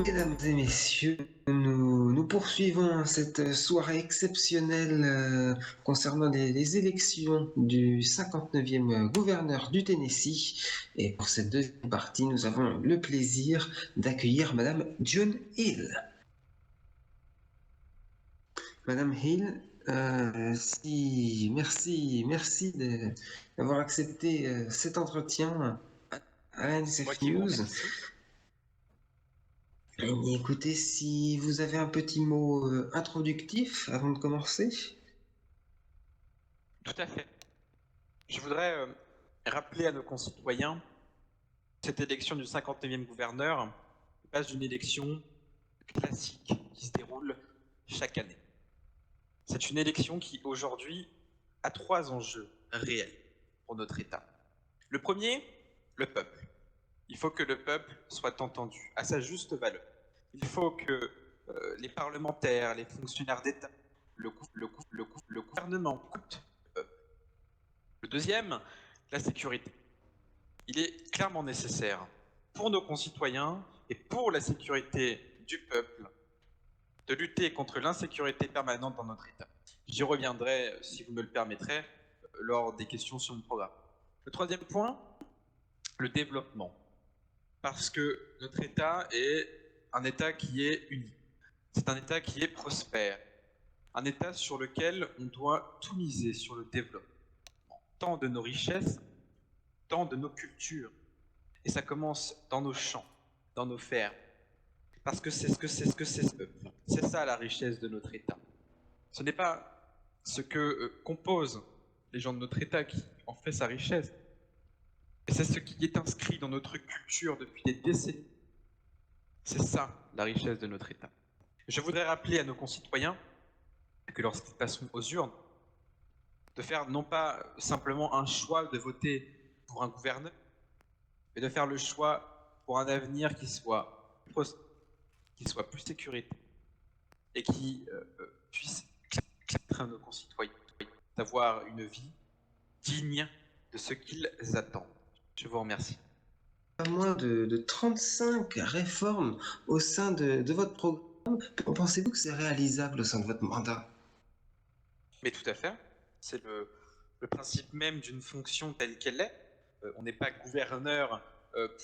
Mesdames et messieurs, nous poursuivons cette soirée exceptionnelle concernant les élections du 59e gouverneur du Tennessee. Et pour cette deuxième partie, nous avons le plaisir d'accueillir Madame John Hill. Madame Hill, merci d'avoir accepté cet entretien à NSF News. Écoutez, si vous avez un petit mot introductif avant de commencer. Tout à fait. Je voudrais rappeler à nos concitoyens que cette élection du 59e gouverneur n'est pas une élection classique qui se déroule chaque année. C'est une élection qui, aujourd'hui, a 3 enjeux réels pour notre État. Le premier, le peuple. Il faut que le peuple soit entendu à sa juste valeur. Il faut que les parlementaires, les fonctionnaires d'État, le gouvernement écoutent le peuple. Le deuxième, la sécurité. Il est clairement nécessaire pour nos concitoyens et pour la sécurité du peuple de lutter contre l'insécurité permanente dans notre État. J'y reviendrai, si vous me le permettrez, lors des questions sur mon programme. Le troisième point, le développement. Parce que notre État est un État qui est uni. C'est un État qui est prospère. Un État sur lequel on doit tout miser sur le développement. Tant de nos richesses, tant de nos cultures. Et ça commence dans nos champs, dans nos fermes. Parce que c'est ce peuple. C'est ça la richesse de notre État. Ce n'est pas ce que composent les gens de notre État qui en fait sa richesse. Et c'est ce qui est inscrit dans notre culture depuis des décennies. C'est ça la richesse de notre État. Je voudrais rappeler à nos concitoyens que lorsqu'ils passeront aux urnes, de faire non pas simplement un choix de voter pour un gouverneur, mais de faire le choix pour un avenir qui soit plus sécuritaire et qui puisse permettre à nos concitoyens d'avoir une vie digne de ce qu'ils attendent. Je vous remercie. Pas moins de 35 réformes au sein de votre programme. Pensez-vous que c'est réalisable au sein de votre mandat? Mais tout à fait. C'est le principe même d'une fonction telle qu'elle est. On n'est pas gouverneur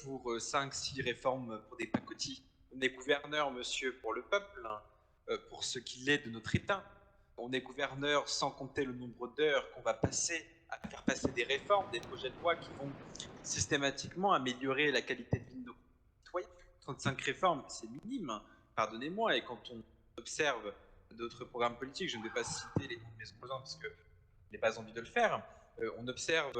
pour 5-6 réformes pour des pacotis. On est gouverneur, monsieur, pour le peuple, pour ce qu'il est de notre État. On est gouverneur sans compter le nombre d'heures qu'on va passer à faire passer des réformes, des projets de loi qui vont systématiquement améliorer la qualité de vie de nos citoyens. 35 réformes, c'est minime, pardonnez-moi, et quand on observe d'autres programmes politiques, je ne vais pas citer les noms de mes opposants parce que je n'ai pas envie de le faire, on observe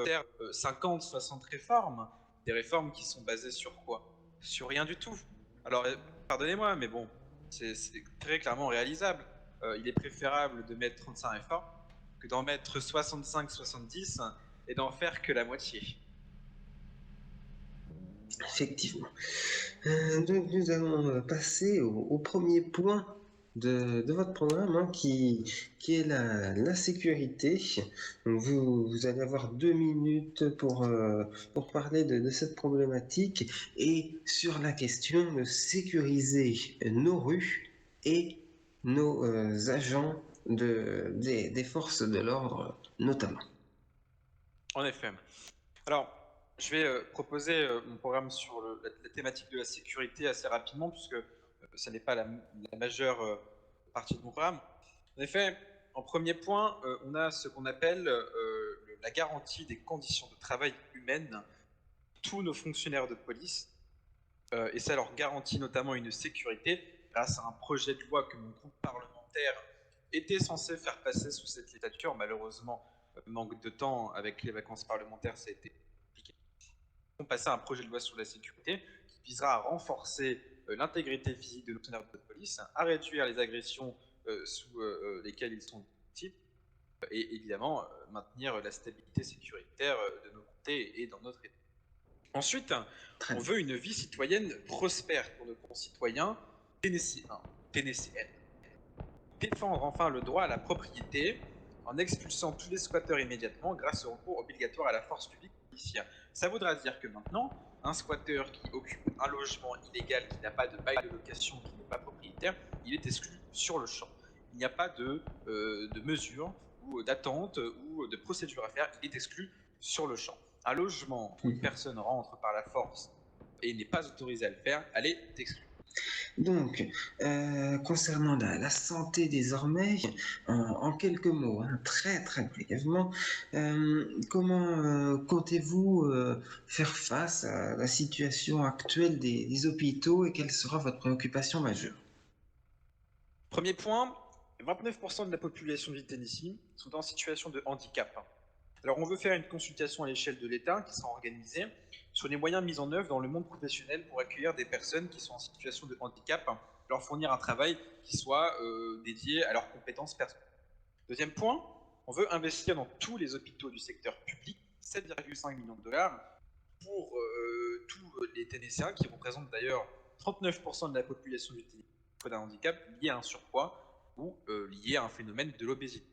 50, 60 réformes, des réformes qui sont basées sur quoi? Sur rien du tout. Alors, pardonnez-moi, mais bon, c'est très clairement réalisable. Il est préférable de mettre 35 réformes que d'en mettre 65, 70 et d'en faire que la moitié. Effectivement. Donc nous allons passer au premier point de votre programme, hein, qui est la sécurité. Donc vous allez avoir 2 minutes pour parler de cette problématique et sur la question de sécuriser nos rues et nos agents des forces de l'ordre notamment. En effet. Alors, je vais proposer mon programme sur la thématique de la sécurité assez rapidement, puisque ce n'est pas la majeure partie de mon programme. En effet, en premier point, on a ce qu'on appelle la garantie des conditions de travail humaines. Tous nos fonctionnaires de police, et ça leur garantit notamment une sécurité grâce à un projet de loi que mon groupe parlementaire était censé faire passer sous cette législature. Malheureusement, manque de temps avec les vacances parlementaires, ça a été compliqué. On passe à un projet de loi sur la sécurité qui visera à renforcer l'intégrité physique de nos fonctionnaires de police, à réduire les agressions sous lesquelles ils sont victimes, et évidemment maintenir la stabilité sécuritaire de nos comtés et dans notre État. Ensuite, on veut une vie citoyenne prospère pour nos concitoyens tennesséens. Défendre enfin le droit à la propriété en expulsant tous les squatteurs immédiatement grâce au recours obligatoire à la force publique policière. Ça voudra dire que maintenant, un squatteur qui occupe un logement illégal, qui n'a pas de bail de location, qui n'est pas propriétaire, il est exclu sur le champ. Il n'y a pas de mesure ou d'attente ou de procédure à faire, il est exclu sur le champ. Un logement où une personne rentre par la force et n'est pas autorisée à le faire, elle est exclue. Donc, concernant la santé désormais, en quelques mots, hein, très très brièvement, comment comptez-vous faire face à la situation actuelle des hôpitaux et quelle sera votre préoccupation majeure? Premier point, 29% de la population du Tennessee sont en situation de handicap. Alors on veut faire une consultation à l'échelle de l'État qui sera organisée sur les moyens mis en œuvre dans le monde professionnel pour accueillir des personnes qui sont en situation de handicap, leur fournir un travail qui soit dédié à leurs compétences personnelles. Deuxième point, on veut investir dans tous les hôpitaux du secteur public 7,5 millions de dollars pour tous les Tennesséens qui représentent d'ailleurs 39% de la population du Tennessee d'un handicap lié à un surpoids ou lié à un phénomène de l'obésité.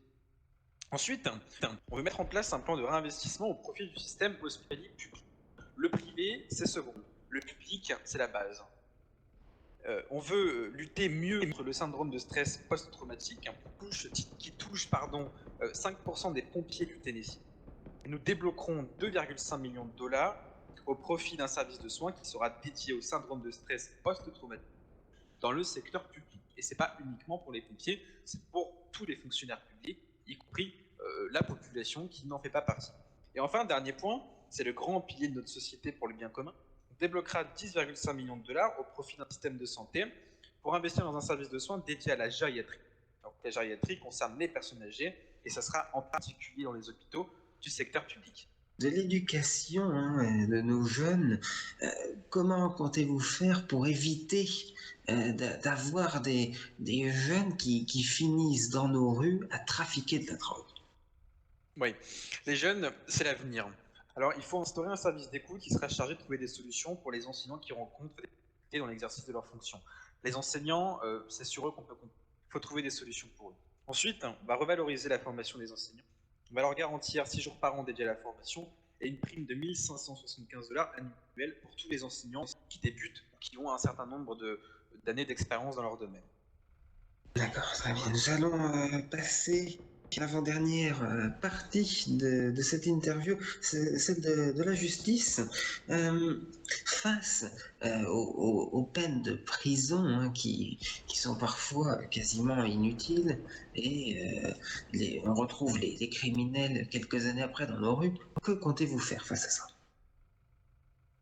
Ensuite, on veut mettre en place un plan de réinvestissement au profit du système hospitalier public. Le privé, c'est second. Le public, c'est la base. On veut lutter mieux contre le syndrome de stress post-traumatique qui touche 5% des pompiers du Tennessee. Nous débloquerons 2,5 millions de dollars au profit d'un service de soins qui sera dédié au syndrome de stress post-traumatique dans le secteur public. Et ce n'est pas uniquement pour les pompiers, c'est pour tous les fonctionnaires publics, y compris la population qui n'en fait pas partie. Et enfin, dernier point, c'est le grand pilier de notre société pour le bien commun. On débloquera 10,5 millions de dollars au profit d'un système de santé pour investir dans un service de soins dédié à la gériatrie. Donc, la gériatrie concerne les personnes âgées et ça sera en particulier dans les hôpitaux du secteur public. De l'éducation hein, de nos jeunes, comment comptez-vous faire pour éviter d'avoir des jeunes qui finissent dans nos rues à trafiquer de la drogue? Oui, les jeunes, c'est l'avenir. Alors, il faut instaurer un service d'écoute qui sera chargé de trouver des solutions pour les enseignants qui rencontrent des difficultés dans l'exercice de leurs fonctions. Les enseignants, c'est sur eux qu'on peut compter. Il faut trouver des solutions pour eux. Ensuite, on va revaloriser la formation des enseignants. On va leur garantir 6 jours par an dédiés à la formation et une prime de 1 575 dollars annuels pour tous les enseignants qui débutent ou qui ont un certain nombre d'années d'expérience dans leur domaine. D'accord, très bien. Nous allons passer à l'avant-dernière partie de cette interview, celle de la justice. Face aux peines de prison hein, qui sont parfois quasiment inutiles et on retrouve les criminels quelques années après dans nos rues, que comptez-vous faire face à ça?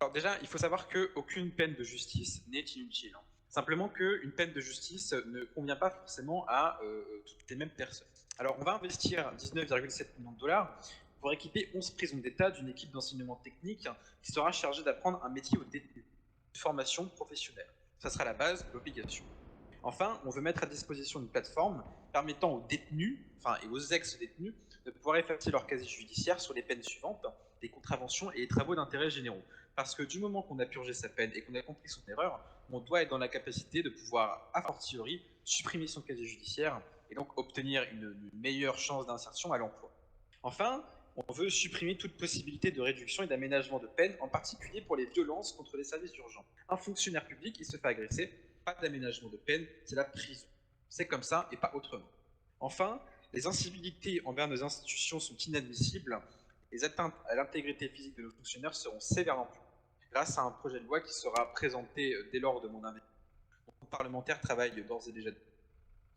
Alors déjà, il faut savoir qu'aucune peine de justice n'est inutile. Simplement qu'une peine de justice ne convient pas forcément à toutes les mêmes personnes. Alors on va investir 19,7 millions de dollars pour équiper 11 prisons d'État d'une équipe d'enseignement technique qui sera chargée d'apprendre un métier aux détenus, une formation professionnelle. Ça sera la base de l'obligation. Enfin, on veut mettre à disposition une plateforme permettant aux détenus, et aux ex-détenus, de pouvoir effacer leur casier judiciaire sur les peines suivantes, les contraventions et les travaux d'intérêt généraux. Parce que du moment qu'on a purgé sa peine et qu'on a compris son erreur, on doit être dans la capacité de pouvoir, a fortiori, supprimer son casier judiciaire et donc obtenir une meilleure chance d'insertion à l'emploi. Enfin, on veut supprimer toute possibilité de réduction et d'aménagement de peine, en particulier pour les violences contre les services urgents. Un fonctionnaire public qui se fait agresser, pas d'aménagement de peine, c'est la prison. C'est comme ça et pas autrement. Enfin, les incivilités envers nos institutions sont inadmissibles. Les atteintes à l'intégrité physique de nos fonctionnaires seront sévèrement punies grâce à un projet de loi qui sera présenté dès lors de mon investissement. Nos parlementaires travaillent d'ores et déjà.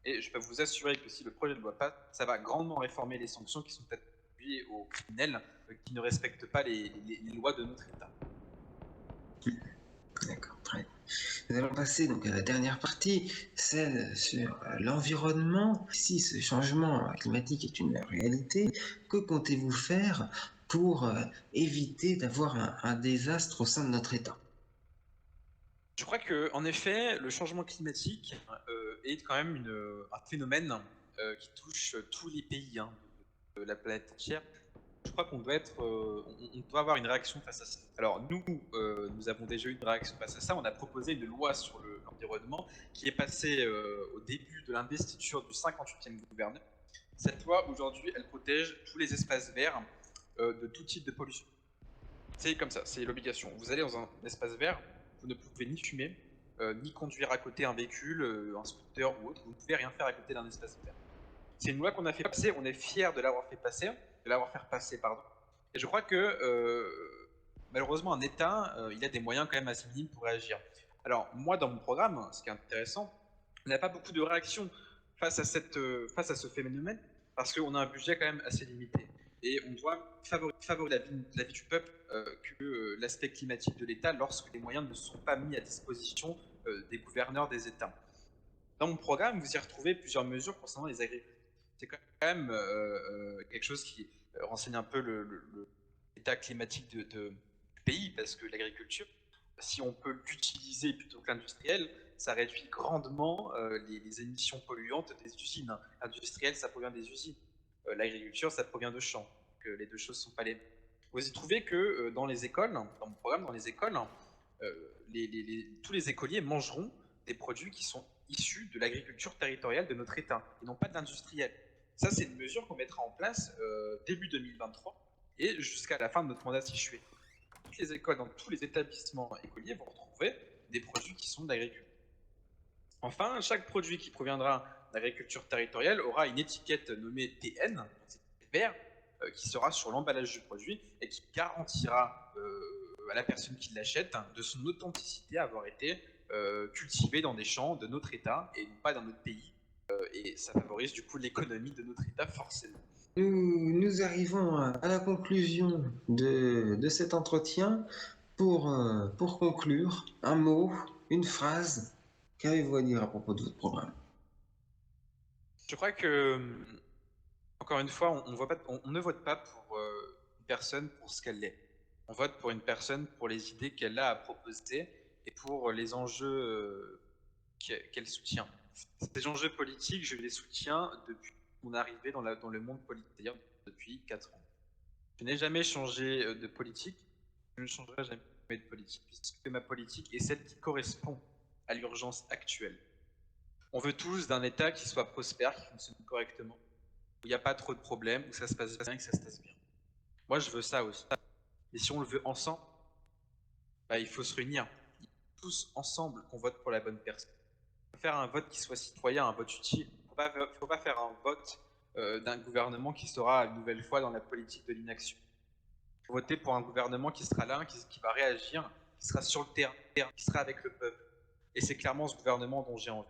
Et je peux vous assurer que si le projet de loi passe, ça va grandement réformer les sanctions qui sont attribuées aux criminels qui ne respectent pas les lois de notre État. D'accord, très bien. Nous allons passer donc à la dernière partie, celle sur l'environnement. Si ce changement climatique est une réalité, que comptez-vous faire pour éviter d'avoir un désastre au sein de notre État? Je crois qu'en effet, le changement climatique est quand même un phénomène qui touche tous les pays de la planète entière. Je crois qu'on doit on doit avoir une réaction face à ça. Alors nous avons déjà eu une réaction face à ça. On a proposé une loi sur l'environnement qui est passée au début de l'investiture du 58e gouverneur. Cette loi, aujourd'hui, elle protège tous les espaces verts de tout type de pollution. C'est comme ça, c'est l'obligation. Vous allez dans un espace vert, vous ne pouvez ni fumer, ni conduire à côté un véhicule, un scooter ou autre. Vous ne pouvez rien faire à côté d'un espace vert. C'est une loi qu'on a fait passer, on est fiers de l'avoir fait passer, de l'avoir fait passer, pardon. Et je crois que malheureusement, un État, il a des moyens quand même assez minimes pour réagir. Alors moi, dans mon programme, ce qui est intéressant, on n'a pas beaucoup de réactions face à ce phénomène, parce qu'on a un budget quand même assez limité. Et on doit favoriser la vie du peuple que l'aspect climatique de l'État lorsque les moyens ne sont pas mis à disposition des gouverneurs des États. Dans mon programme, vous y retrouvez plusieurs mesures concernant les agriculteurs. C'est quand même quelque chose qui renseigne un peu l'état climatique du pays, parce que l'agriculture, si on peut l'utiliser plutôt que l'industriel, ça réduit grandement les émissions polluantes des usines. L'industriel, ça provient des usines. L'agriculture, ça provient de champs. Donc, les deux choses ne sont pas les mêmes. Vous y trouvez que dans les écoles, dans mon programme, dans les écoles, tous les écoliers mangeront des produits qui sont issus de l'agriculture territoriale de notre État, et non pas de l'industriel. Ça, c'est une mesure qu'on mettra en place début 2023, et jusqu'à la fin de notre mandat si je suis. Toutes les écoles, dans tous les établissements écoliers, vont retrouver des produits qui sont d'agriculture. Enfin, chaque produit qui proviendra d'agriculture territoriale aura une étiquette nommée TN, vert, qui sera sur l'emballage du produit et qui garantira à la personne qui l'achète de son authenticité à avoir été cultivé dans des champs de notre État et non pas dans notre pays. Et ça favorise du coup l'économie de notre État forcément. Nous arrivons à la conclusion de cet entretien. Pour conclure, un mot, une phrase, qu'avez-vous à dire à propos de votre programme? Je crois que, encore une fois, on ne vote pas pour une personne pour ce qu'elle est. On vote pour une personne pour les idées qu'elle a à proposer et pour les enjeux qu'elle soutient. Ces enjeux politiques, je les soutiens depuis mon arrivée dans le monde politique, c'est-à-dire depuis 4 ans. Je n'ai jamais changé de politique, je ne changerai jamais de politique, puisque ma politique est celle qui correspond à l'urgence actuelle. On veut tous d'un État qui soit prospère, qui fonctionne correctement, où il n'y a pas trop de problèmes, où ça se passe bien et que ça se passe bien. Moi, je veux ça aussi. Et si on le veut ensemble, bah, il faut se réunir. Tous ensemble qu'on vote pour la bonne personne. Faire un vote qui soit citoyen, un vote utile. Il ne faut pas faire un vote d'un gouvernement qui sera une nouvelle fois dans la politique de l'inaction. Il faut voter pour un gouvernement qui sera là, qui va réagir, qui sera sur le terrain, qui sera avec le peuple. Et c'est clairement ce gouvernement dont j'ai envie.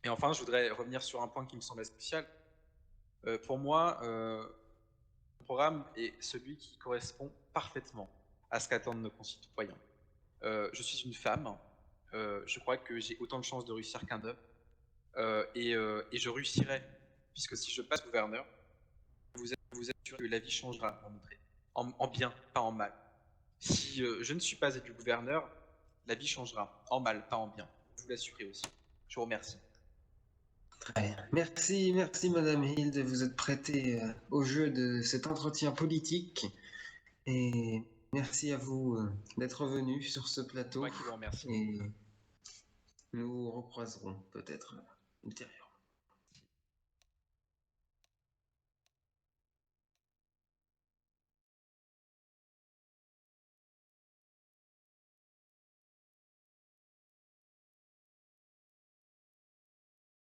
Et enfin, je voudrais revenir sur un point qui me semble spécial. Pour moi, le programme est celui qui correspond parfaitement à ce qu'attendent nos concitoyens. Je suis une femme, je crois que j'ai autant de chances de réussir qu'un homme, et je réussirai, puisque si je passe gouverneur, je vous assure que la vie changera dans notre État, en bien, pas en mal. Si je ne suis pas élu gouverneur, la vie changera, en mal, pas en bien. Je vous l'assurer aussi. Je vous remercie. Très bien. Merci Madame Hill de vous être prêtée au jeu de cet entretien politique. Et merci à vous d'être venu sur ce plateau. C'est moi qui vous remercie. Et nous recroiserons peut-être ultérieurement.